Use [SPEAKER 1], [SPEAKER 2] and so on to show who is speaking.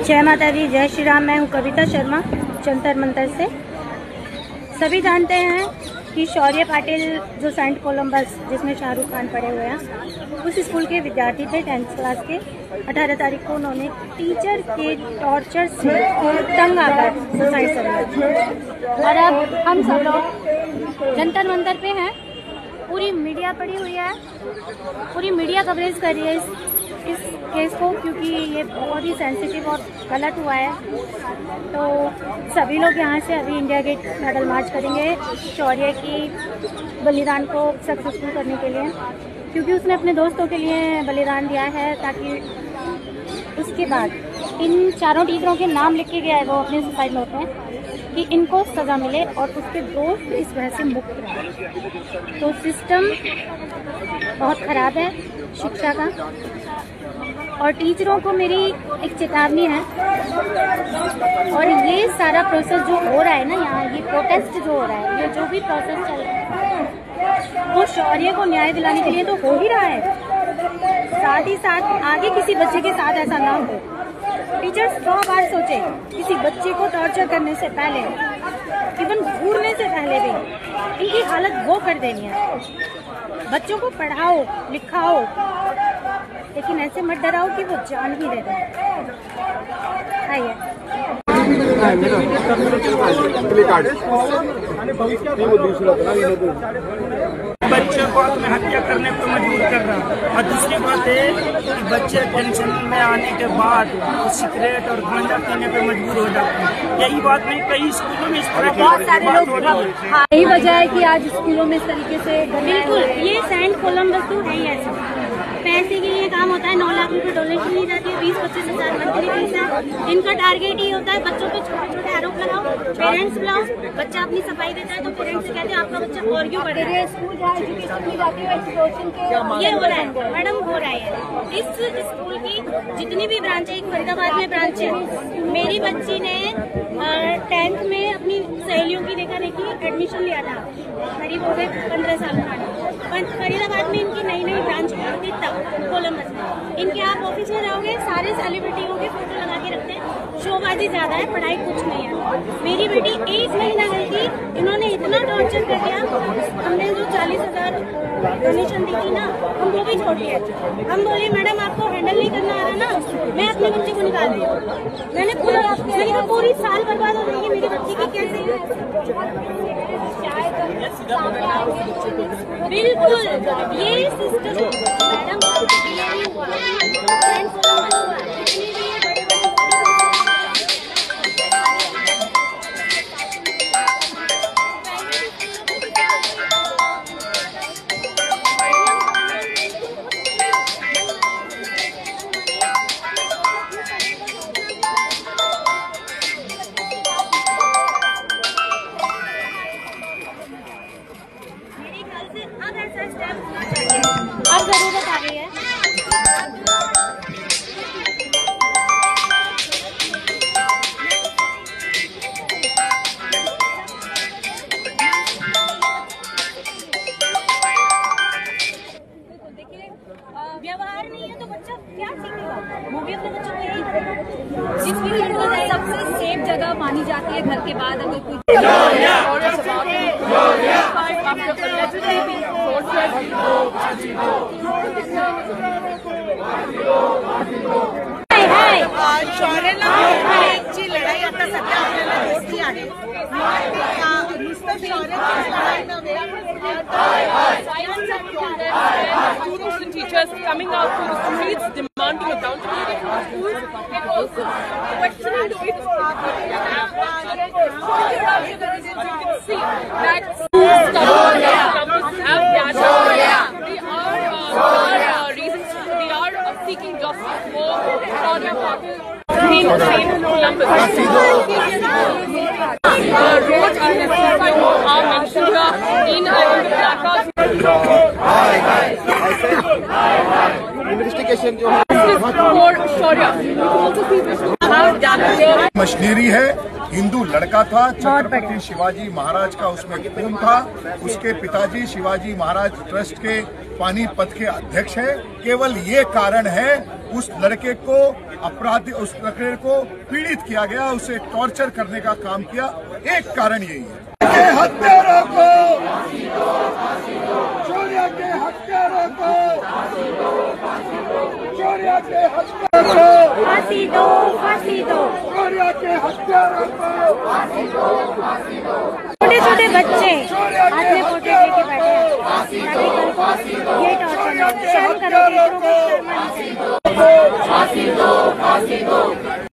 [SPEAKER 1] जय माता दी, जय श्री राम। मैं हूँ कविता शर्मा, जंतर मंतर से। सभी जानते हैं कि शौर्य पाटिल जो सेंट कोलंबस, जिसमें शाहरुख खान पढ़े हुए हैं, उस स्कूल के विद्यार्थी थे 10th क्लास के। 18 तारीख को उन्होंने टीचर के टॉर्चर से तंग आकर सुसाइड कर लिया। और अब हम सब लोग जंतर मंतर पे हैं। पूरी मीडिया पड़ी हुई है, पूरी मीडिया कवरेज कर रही है इस केस को, क्योंकि ये बहुत ही सेंसिटिव और गलत हुआ है। तो सभी लोग यहाँ से अभी इंडिया गेट पैदल मार्च करेंगे शौर्य की बलिदान को सक्सेसफुल करने के लिए, क्योंकि उसने अपने दोस्तों के लिए बलिदान दिया है, ताकि उसके बाद इन चारों टीचरों के नाम लिख के गया है वो अपने सुसाइड नोट में कि इनको सज़ा मिले और उसके दोस्त इस वजह से मुक्त रहे। तो सिस्टम बहुत ख़राब है शिक्षा का, और टीचरों को मेरी एक चेतावनी है। और ये सारा प्रोसेस जो हो रहा है ना यहाँ, ये प्रोटेस्ट जो हो रहा है, ये जो भी प्रोसेस चल रहा है, वो शौर्य को न्याय दिलाने के लिए तो हो ही रहा है, साथ ही साथ आगे किसी बच्चे के साथ ऐसा ना हो। टीचर 100 बार सोचे किसी बच्चे को टॉर्चर करने से पहले, इवन घूरने से पहले भी इनकी हालत वो कर देनी है। बच्चों को पढ़ाओ लिखाओ, लेकिन ऐसे मत डराओ कि वो जान ही दे दें। आइए
[SPEAKER 2] बच्चे को आत्महत्या करने पर मजबूर कर रहा। और दूसरी बात है कि बच्चे टेंशन में आने के बाद सिगरेट और गांजा पीने पर मजबूर हो जाते हैं। यही बात नहीं, कई स्कूलों में इस तरह की बात हो रही है।
[SPEAKER 1] यही वजह है कि आज स्कूलों में इस तरीके से बिल्कुल ये सेंट कोलंबस तो है ही ऐसा। पैसे के लिए काम होता है, 9 लाख रुपए डोनेशन ली जाती है, 20-25 हज़ार मंथली फीस है। इनका टारगेट ही होता है बच्चों पे छोटे छोटे आरोप लगाओ, पेरेंट्स बुलाओ, बच्चा अपनी सफाई देता है तो पेरेंट्स से कहते हैं आपका बच्चा और क्यों पढ़ रहा है। स्कूल जहाँ एजुकेशन की जाती है ये हो रहा है मैडम, हो रहा है। इस स्कूल की जितनी भी ब्रांच है, एक फरीदाबाद में ब्रांच है। मेरी बच्ची ने 10th में अपनी सहेलियों की देखा देखी एडमिशन लिया था, करीब हो गए 15 साल पुरानी। फरीदाबाद में इनकी नई नई ब्रांच खुली थी तब कोलंबस में। इनके आप ऑफिस में जाओगे, सारे सेलिब्रिटियों के फोटो लगा के रखते हैं। शोबाजी ज्यादा है, पढ़ाई कुछ नहीं है। मेरी बेटी 1 महीना गई थी, इन्होंने इतना टॉर्चर कर दिया। हमने जो 40,000 डोनेशन दी थी ना, हम वो भी छोड़ दिए। हम बोले मैडम आपको हैंडल नहीं करना आ रहा ना, मैं अपने बच्चे को निकाल रही हूँ। मैंने पूरी साल बर्बाद हो जाएगी मेरी बच्ची की। कैसे? बिल्कुल ये सिस्टम मैडम हुआ। अब जरूरत आ गई है। व्यवहार नहीं है तो बच्चा क्या सीखेगा? वो भी अपने बच्चों को यही करेगा। जिस भी सबसे सेफ जगह मानी जाती है घर के बाद, अगर कोई
[SPEAKER 3] शौर्याला ची लढाई आता सध्या आपल्याला दिसती आहे. नुसतं शौर्याची लढाई नव्हे,
[SPEAKER 4] students and teachers coming out to the streets demanding accountability from schools and also questioning the way the you can see that schools have gathered. They are reasons, they are seeking justice for Shaurya Patil. Roads are necessary are mentioned in the placards. Investigation for Shaurya. You can also see this.
[SPEAKER 5] Machinery है। हिंदू लड़का था, छत्रपति शिवाजी महाराज का उसमें खून था। उसके पिताजी Shivaji Maharaj trust के पानीपत के अध्यक्ष है। केवल ये कारण है उस लड़के को उस लड़के को पीड़ित किया गया, उसे टॉर्चर करने का काम किया। एक कारण यही है। हत्यारों को शौर्य के हत्यारों को शौर्य के हत्यारों को
[SPEAKER 1] फांसी दो, फांसी दो।
[SPEAKER 5] शौर्य के हत्यारों को
[SPEAKER 1] छोटे छोटे बच्चे हाथ में फोटो लेके बैठे हैं ताकि कल को ये टॉर्चर ना हो। शर्म करो, शर्मा नहीं।